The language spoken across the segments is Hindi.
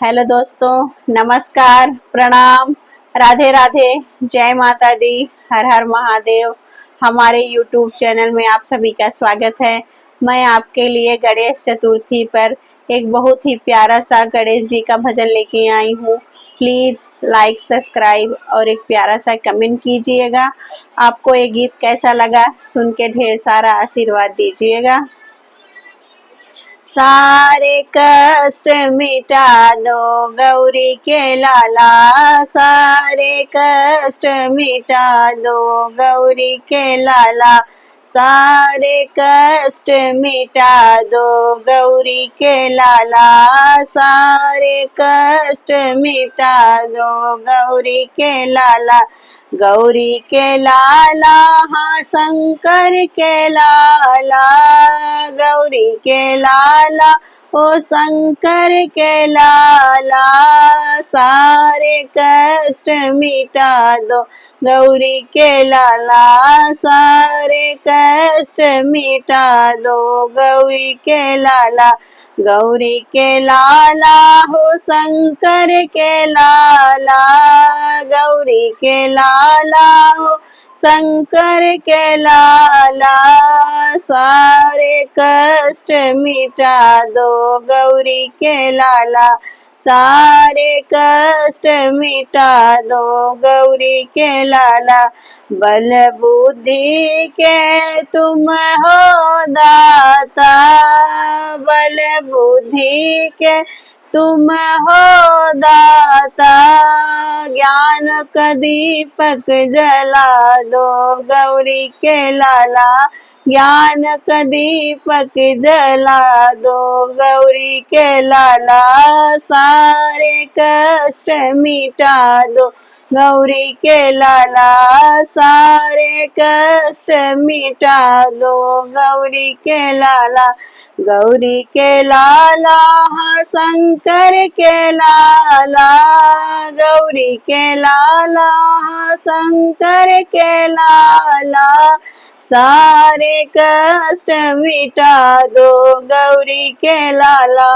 हेलो दोस्तों, नमस्कार, प्रणाम, राधे राधे, जय माता दी, हर हर महादेव। हमारे यूट्यूब चैनल में आप सभी का स्वागत है। मैं आपके लिए गणेश चतुर्थी पर एक बहुत ही प्यारा सा गणेश जी का भजन लेके आई हूँ। प्लीज लाइक, सब्सक्राइब और एक प्यारा सा कमेंट कीजिएगा। आपको ये गीत कैसा लगा सुन के ढेर सारा आशीर्वाद दीजिएगा। सारे कष्ट मिटा दो गौरी के लाला, सारे कष्ट मिटा दो गौरी के लाला, सारे कष्ट मिटा दो गौरी के लाला, सारे कष्ट मिटा दो गौरी के लाला। गौरी के लाला हाँ शंकर के लाला, गौरी के लाला ओ शंकर के लाला, सारे कष्ट मिटा दो गौरी के लाला, सारे कष्ट मिटा दो गौरी के लाला। गौरी के लाला हो शंकर के लाला, गौरी के लाला हो शंकर के लाला, सारे कष्ट मिटा दो गौरी के लाला, सारे कष्ट मिटा दो गौरी के लाला। बल बुद्धि के तुम हो दाता, बल बुद्धि के तुम हो दाता, ज्ञान का दीपक जला दो गौरी के लाला, ज्ञान का दीपक जला दो गौरी के लाला, सारे कष्ट मिटा दो गौरी के लाला, सारे कष्ट मिटा दो गौरी के लाला। गौरी के लाला हाँ शंकर के लाला, गौरी के लाला हाँ शंकर के लाला, सारे कष्ट मिटा दो गौरी के लाला,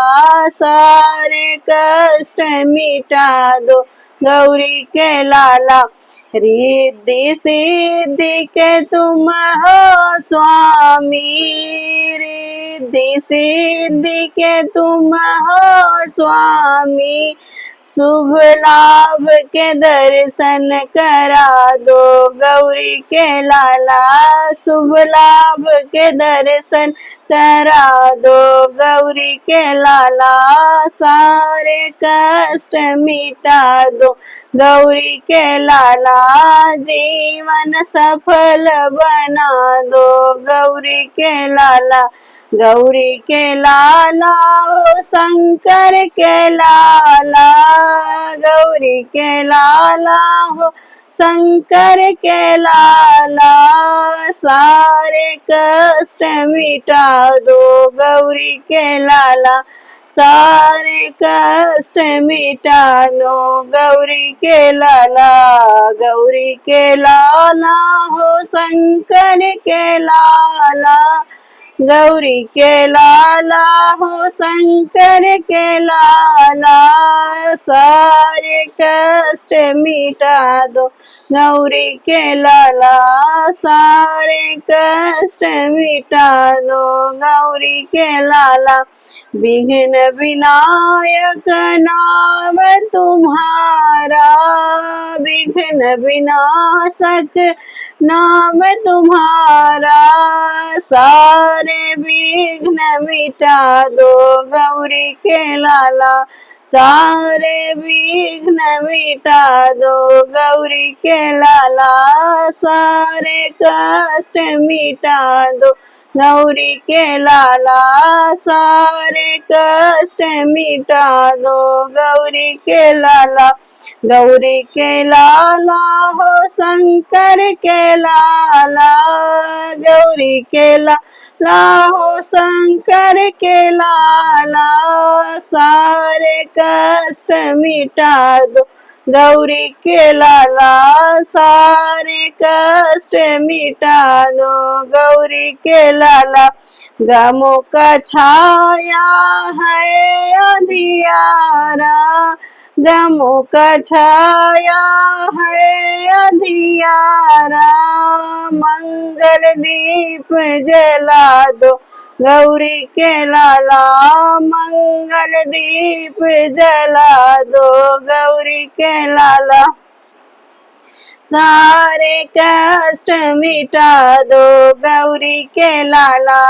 सारे कष्ट मिटा दो गौरी के लाला। रिद्धि सिद्धि के तुम हो स्वामी, रिद्धि सिद्धि के तुम हो स्वामी, शुभ लाभ के दर्शन करा दो गौरी के लाला, शुभ लाभ के दर्शन करा दो गौरी के लाला, सारे कष्ट मिटा दो गौरी के लाला, जीवन सफल बना दो गौरी के लाला। गौरी के लाला ओ शंकर के लाला, गौरी के लाला हो शंकर के लाला, सारे कष्ट मिटा दो गौरी के लाला, सारे कष्ट मिटा दो गौरी के लाला। गौरी के लाला हो शंकर के लाला, गौरी के लाला हो शंकर के लाला, सारे कष्ट मिटा दो गौरी के लाला, सारे कष्ट मिटा दो गौरी के लाला। विघ्न विनायक नाम तुम्हारा, विघ्न विनाशक नाम तुम्हारा, सारे विघ्न मिटा दो गौरी के लाला, सारे विघ्न मिटा दो गौरी के लाला, सारे कष्ट मिटा दो गौरी के लाला, सारे कष्ट मिटा दो गौरी के लाला। गौरी के लाला हो शंकर के लाला, गौरी के लाला हो शंकर के लाला, सारे कष्ट मिटा दो गौरी के लाला, सारे कष्ट मिटा दो गौरी के लाला। गमों का छाया है अंधियारा, गमों का छाया है अंधियारा, मंगल दीप जला दो गौरी के लाला, मंगल दीप जला दो गौरी के लाला। सारे कष्ट मिटा दो गौरी के लाला,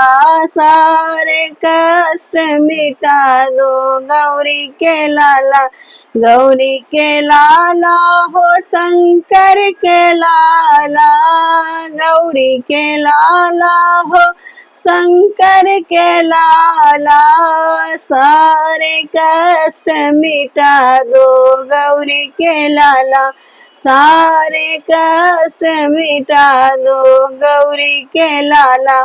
सारे कष्ट मिटा दो गौरी के लाला। गौरी के लाला हो शंकर के लाला, गौरी के लाला हो शंकर के लाला, सारे कष्ट मिटा दो गौरी के लाला, सारे कष्ट मिटा दो गौरी के लाला।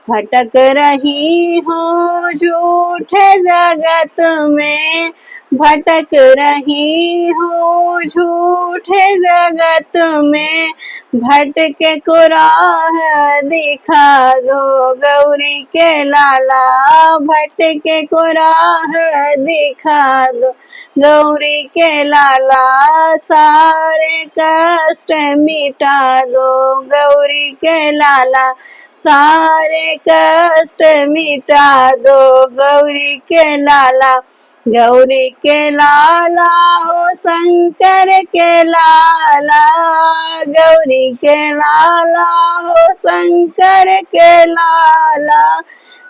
भटक रही हूँ झूठे जगत में, भटक रही हूँ झूठे जगत में, भटके को राह दिखा दो गौरी के लाला, भटके को राह दिखा दो गौरी के लाला, सारे कष्ट मिटा दो गौरी के लाला, सारे कष्ट मिटा दो गौरी के लाला। गौरी के लाला हो शंकर के लाला, गौरी के लाला हो शंकर के लाला,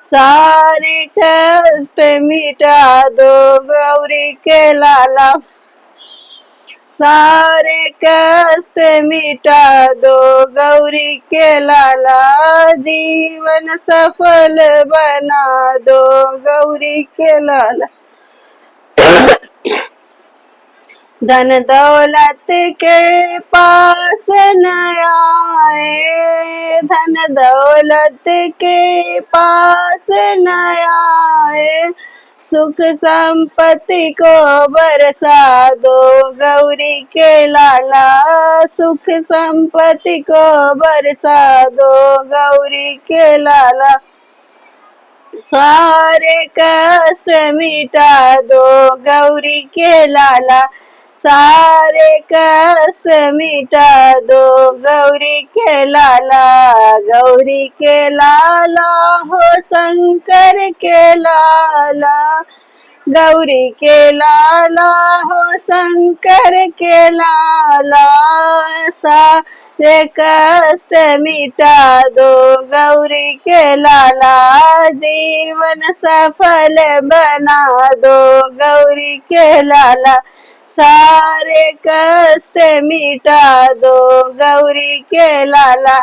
सारे कष्ट मिटा दो गौरी के लाला, सारे कष्ट मिटा दो गौरी के लाला, जीवन सफल बना दो गौरी के लाला। धन दौलत के पास न आए, धन दौलत के पास न आए, सुख संपत्ति को बरसा दो गौरी के लाला, सुख संपत्ति को बरसा दो गौरी के लाला, सारे कष्ट मिटा दो गौरी के लाला, सारे कष्ट मिटा दो गौरी के लाला। गौरी के लाला हो शंकर के लाला, गौरी के लाला हो शंकर के लाला, सारे कष्ट मिटा दो गौरी के लाला, जीवन सफल बना दो गौरी के लाला, सारे कष्ट मिटा दो गौरी के लाला।